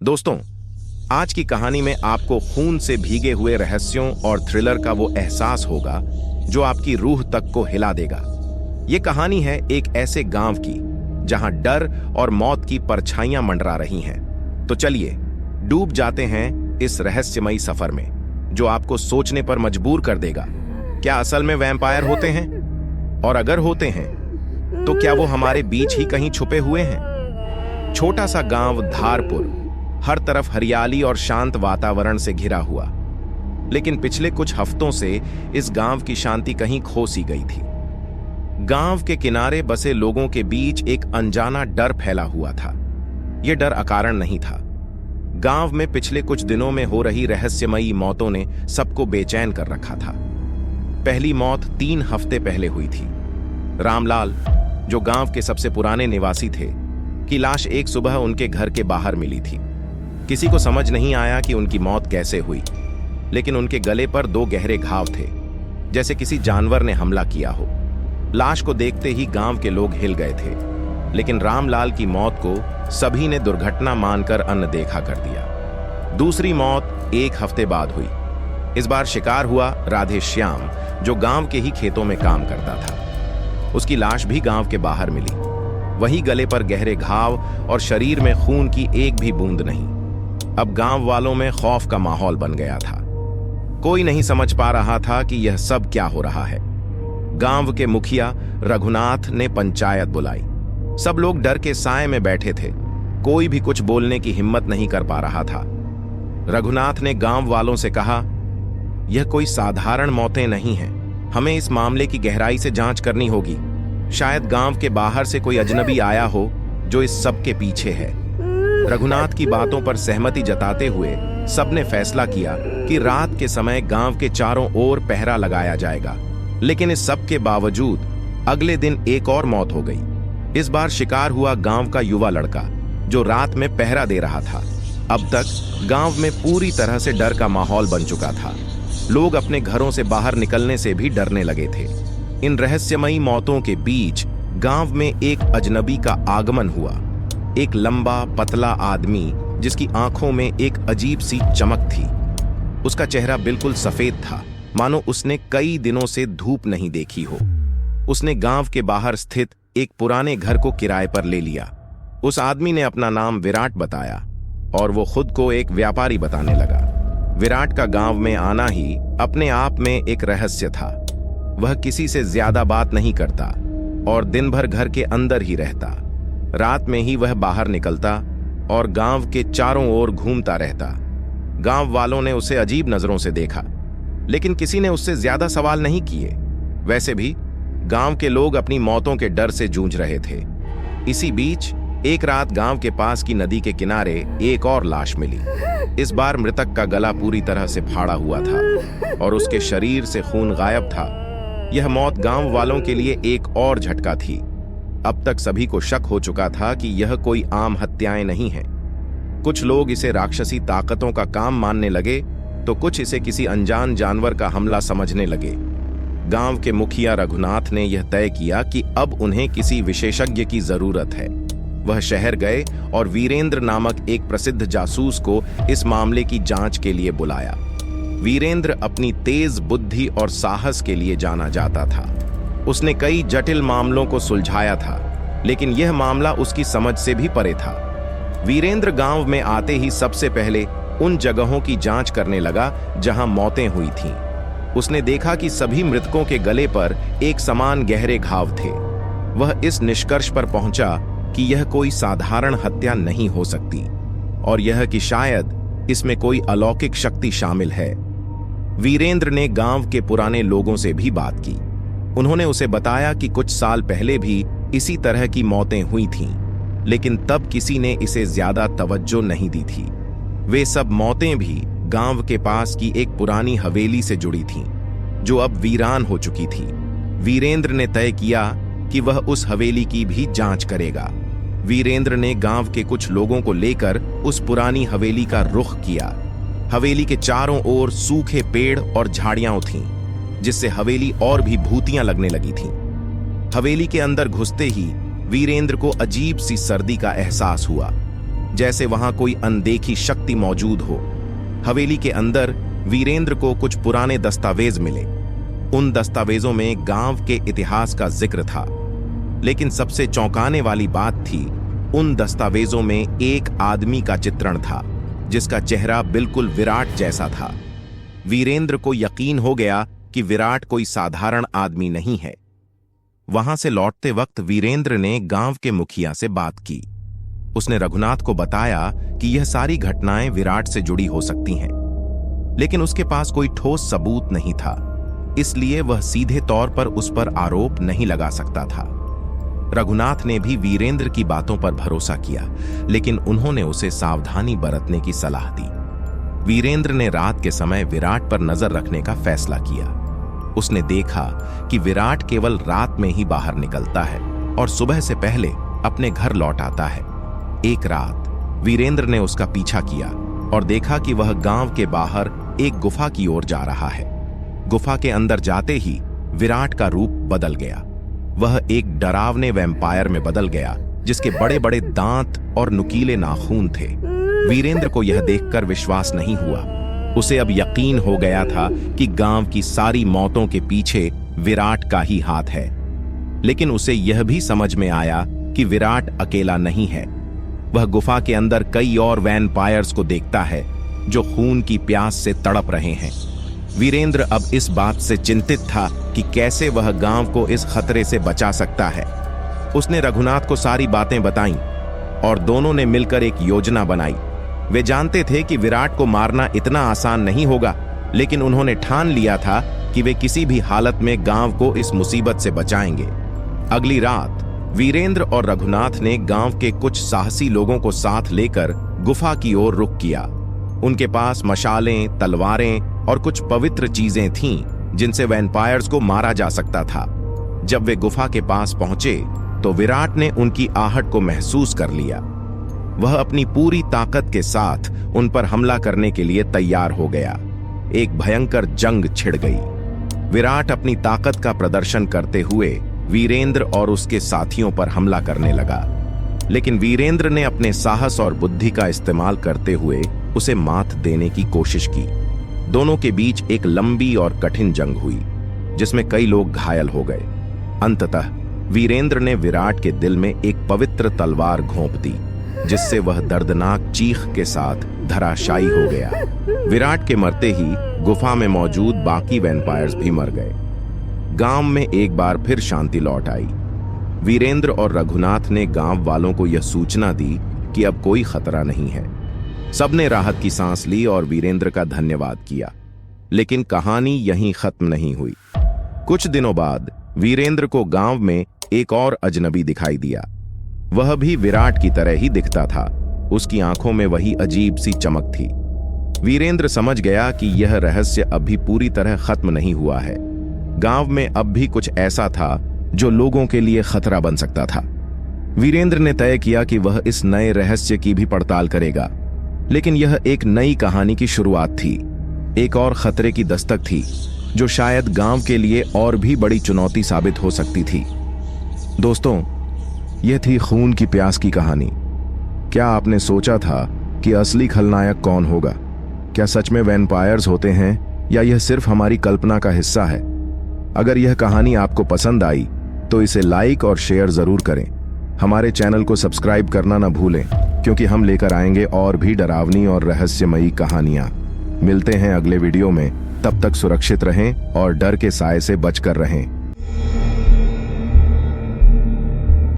दोस्तों, आज की कहानी में आपको खून से भीगे हुए रहस्यों और थ्रिलर का वो एहसास होगा जो आपकी रूह तक को हिला देगा। ये कहानी है एक ऐसे गांव की जहां डर और मौत की परछाइयां मंडरा रही हैं। तो चलिए डूब जाते हैं इस रहस्यमयी सफर में जो आपको सोचने पर मजबूर कर देगा। क्या असल में वैम्पायर होते हैं? और अगर होते हैं तो क्या वो हमारे बीच ही कहीं छुपे हुए हैं? छोटा सा गांव धारपुर, हर तरफ हरियाली और शांत वातावरण से घिरा हुआ, लेकिन पिछले कुछ हफ्तों से इस गांव की शांति कहीं खो सी गई थी। गांव के किनारे बसे लोगों के बीच एक अनजाना डर फैला हुआ था। यह डर अकारण नहीं था। गांव में पिछले कुछ दिनों में हो रही रहस्यमयी मौतों ने सबको बेचैन कर रखा था। पहली मौत 3 हफ्ते पहले हुई थी। रामलाल, जो गांव के सबसे पुराने निवासी थे, की लाश एक सुबह उनके घर के बाहर मिली थी। किसी को समझ नहीं आया कि उनकी मौत कैसे हुई, लेकिन उनके गले पर 2 गहरे घाव थे, जैसे किसी जानवर ने हमला किया हो। लाश को देखते ही गांव के लोग हिल गए थे, लेकिन रामलाल की मौत को सभी ने दुर्घटना मानकर अनदेखा कर दिया। दूसरी मौत 1 हफ्ते बाद हुई। इस बार शिकार हुआ राधे श्याम, जो गांव के ही खेतों में काम करता था। उसकी लाश भी गांव के बाहर मिली। वही गले पर गहरे घाव और शरीर में खून की एक भी बूंद नहीं। अब गांव वालों में खौफ का माहौल बन गया था। कोई नहीं समझ पा रहा था कि यह सब क्या हो रहा है। गांव के मुखिया रघुनाथ ने पंचायत बुलाई। सब लोग डर के साए में बैठे थे। कोई भी कुछ बोलने की हिम्मत नहीं कर पा रहा था। रघुनाथ ने गांव वालों से कहा, यह कोई साधारण मौतें नहीं हैं। हमें इस मामले की गहराई से जांच करनी होगी। शायद गांव के बाहर से कोई अजनबी आया हो जो इस सब के पीछे है। रघुनाथ की बातों पर सहमति जताते हुए सबने फैसला किया कि रात के समय गांव के चारों ओर पहरा लगाया जाएगा। लेकिन इस सब के बावजूद अगले दिन एक और मौत हो गई। इस बार शिकार हुआ गांव का युवा लड़का, जो रात में पहरा दे रहा था। अब तक गांव में पूरी तरह से डर का माहौल बन चुका था। लोग अपने घरों से बाहर निकलने से भी डरने लगे थे। इन रहस्यमयी मौतों के बीच गांव में एक अजनबी का आगमन हुआ। एक लंबा पतला आदमी जिसकी आंखों में एक अजीब सी चमक थी। उसका चेहरा बिल्कुल सफेद था, मानो उसने कई दिनों से धूप नहीं देखी हो। उसने गांव के बाहर स्थित एक पुराने घर को किराए पर ले लिया। उस आदमी ने अपना नाम विराट बताया और वो खुद को एक व्यापारी बताने लगा। विराट का गांव में आना ही अपने आप में एक रहस्य था। वह किसी से ज्यादा बात नहीं करता और दिन भर घर के अंदर ही रहता। रात में ही वह बाहर निकलता और गांव के चारों ओर घूमता रहता। गांव वालों ने उसे अजीब नजरों से देखा, लेकिन किसी ने उससे ज्यादा सवाल नहीं किए। वैसे भी गांव के लोग अपनी मौतों के डर से जूझ रहे थे। इसी बीच एक रात गांव के पास की नदी के किनारे एक और लाश मिली। इस बार मृतक का गला पूरी तरह से फाड़ा हुआ था और उसके शरीर से खून गायब था। यह मौत गांव वालों के लिए एक और झटका थी। अब तक सभी को शक हो चुका था कि यह कोई आम हत्याएं नहीं है। कुछ लोग इसे राक्षसी ताकतों का काम मानने लगे, तो कुछ इसे किसी अनजान जानवर का हमला समझने लगे। गांव के मुखिया रघुनाथ ने यह तय किया कि अब उन्हें किसी विशेषज्ञ की जरूरत है। वह शहर गए और वीरेंद्र नामक एक प्रसिद्ध जासूस को इस मामले की जांच के लिए बुलाया। वीरेंद्र अपनी तेज बुद्धि और साहस के लिए जाना जाता था। उसने कई जटिल मामलों को सुलझाया था, लेकिन यह मामला उसकी समझ से भी परे था। वीरेंद्र गांव में आते ही सबसे पहले उन जगहों की जांच करने लगा जहां मौतें हुई थीं। उसने देखा कि सभी मृतकों के गले पर एक समान गहरे घाव थे। वह इस निष्कर्ष पर पहुंचा कि यह कोई साधारण हत्या नहीं हो सकती और यह कि शायद इसमें कोई अलौकिक शक्ति शामिल है। वीरेंद्र ने गांव के पुराने लोगों से भी बात की। उन्होंने उसे बताया कि कुछ साल पहले भी इसी तरह की मौतें हुई थीं, लेकिन तब किसी ने इसे ज्यादा तवज्जो नहीं दी थी। वे सब मौतें भी गांव के पास की एक पुरानी हवेली से जुड़ी थीं, जो अब वीरान हो चुकी थी। वीरेंद्र ने तय किया कि वह उस हवेली की भी जांच करेगा। वीरेंद्र ने गांव के कुछ लोगों को लेकर उस पुरानी हवेली का रुख किया। हवेली के चारों ओर सूखे पेड़ और झाड़ियां थीं, जिससे हवेली और भी भूतियां लगने लगी थीं। हवेली के अंदर घुसते ही वीरेंद्र को अजीब सी सर्दी का एहसास हुआ। जैसे वहां कोई अनदेखी शक्ति मौजूद हो। हवेली के अंदर वीरेंद्र को कुछ पुराने दस्तावेज मिले। उन दस्तावेजों में गांव के इतिहास का जिक्र था, लेकिन सबसे चौंकाने वाली बात थी, उन दस्तावेजों में एक आदमी का चित्रण था जिसका चेहरा बिल्कुल विराट जैसा था। वीरेंद्र को यकीन हो गया कि विराट कोई साधारण आदमी नहीं है। वहां से लौटते वक्त वीरेंद्र ने गांव के मुखिया से बात की। उसने रघुनाथ को बताया कि यह सारी घटनाएं विराट से जुड़ी हो सकती हैं, लेकिन उसके पास कोई ठोस सबूत नहीं था, इसलिए वह सीधे तौर पर उस पर आरोप नहीं लगा सकता था। रघुनाथ ने भी वीरेंद्र की बातों पर भरोसा किया, लेकिन उन्होंने उसे सावधानी बरतने की सलाह दी। वीरेंद्र ने रात के समय विराट पर नजर रखने का फैसला किया। उसने देखा कि विराट केवल रात में ही बाहर निकलता है और सुबह से पहले अपने घर लौट आता है। एक रात वीरेंद्र ने उसका पीछा किया और देखा कि वह गांव के बाहर एक गुफा की ओर जा रहा है। गुफा के अंदर जाते ही विराट का रूप बदल गया। वह एक डरावने वैम्पायर में बदल गया, जिसके बड़े बड़े दांत और नुकीले नाखून थे। वीरेंद्र को यह देखकर विश्वास नहीं हुआ। उसे अब यकीन हो गया था कि गांव की सारी मौतों के पीछे विराट का ही हाथ है। लेकिन उसे यह भी समझ में आया कि विराट अकेला नहीं है। वह गुफा के अंदर कई और वैम्पायर्स को देखता है जो खून की प्यास से तड़प रहे हैं। वीरेंद्र अब इस बात से चिंतित था कि कैसे वह गांव को इस खतरे से बचा सकता है। उसने रघुनाथ को सारी बातें बताईं और दोनों ने मिलकर एक योजना बनाई। वे जानते थे कि विराट को मारना इतना आसान नहीं होगा, लेकिन उन्होंने ठान लिया था कि वे किसी भी हालत में गांव को इस मुसीबत से बचाएंगे। अगली रात वीरेंद्र और रघुनाथ ने गांव के कुछ साहसी लोगों को साथ लेकर गुफा की ओर रुख किया। उनके पास मशालें, तलवारें और कुछ पवित्र चीजें थीं जिनसे वैम्पायर्स को मारा जा सकता था। जब वे गुफा के पास पहुंचे तो विराट ने उनकी आहट को महसूस कर लिया। वह अपनी पूरी ताकत के साथ उन पर हमला करने के लिए तैयार हो गया। एक भयंकर जंग छिड़ गई। विराट अपनी ताकत का प्रदर्शन करते हुए वीरेंद्र और उसके साथियों पर हमला करने लगा, लेकिन वीरेंद्र ने अपने साहस और बुद्धि का इस्तेमाल करते हुए उसे मात देने की कोशिश की। दोनों के बीच एक लंबी और कठिन जंग हुई, जिसमें कई लोग घायल हो गए। अंततः वीरेंद्र ने विराट के दिल में एक पवित्र तलवार घोंप दी, जिससे वह दर्दनाक चीख के साथ धराशायी हो गया। विराट के मरते ही गुफा में मौजूद बाकी वैम्पायर्स भी मर गए। गांव में एक बार फिर शांति लौट आई। वीरेंद्र और रघुनाथ ने गांव वालों को यह सूचना दी कि अब कोई खतरा नहीं है। सबने राहत की सांस ली और वीरेंद्र का धन्यवाद किया। लेकिन कहानी यहीं खत्म नहीं हुई। कुछ दिनों बाद वीरेंद्र को गांव में एक और अजनबी दिखाई दिया। वह भी विराट की तरह ही दिखता था। उसकी आंखों में वही अजीब सी चमक थी। वीरेंद्र समझ गया कि यह रहस्य अभी पूरी तरह खत्म नहीं हुआ है। गांव में अब भी कुछ ऐसा था जो लोगों के लिए खतरा बन सकता था। वीरेंद्र ने तय किया कि वह इस नए रहस्य की भी पड़ताल करेगा, लेकिन यह एक नई कहानी की शुरुआत थी। एक और खतरे की दस्तक थी जो शायद गांव के लिए और भी बड़ी चुनौती साबित हो सकती थी। दोस्तों, यह थी खून की प्यास की कहानी। क्या आपने सोचा था कि असली खलनायक कौन होगा? क्या सच में वैम्पायर्स होते हैं या यह सिर्फ हमारी कल्पना का हिस्सा है? अगर यह कहानी आपको पसंद आई तो इसे लाइक और शेयर जरूर करें। हमारे चैनल को सब्सक्राइब करना ना भूलें, क्योंकि हम लेकर आएंगे और भी डरावनी और रहस्यमयी कहानियां। मिलते हैं अगले वीडियो में। तब तक सुरक्षित रहें और डर के साए से बचकर रहें।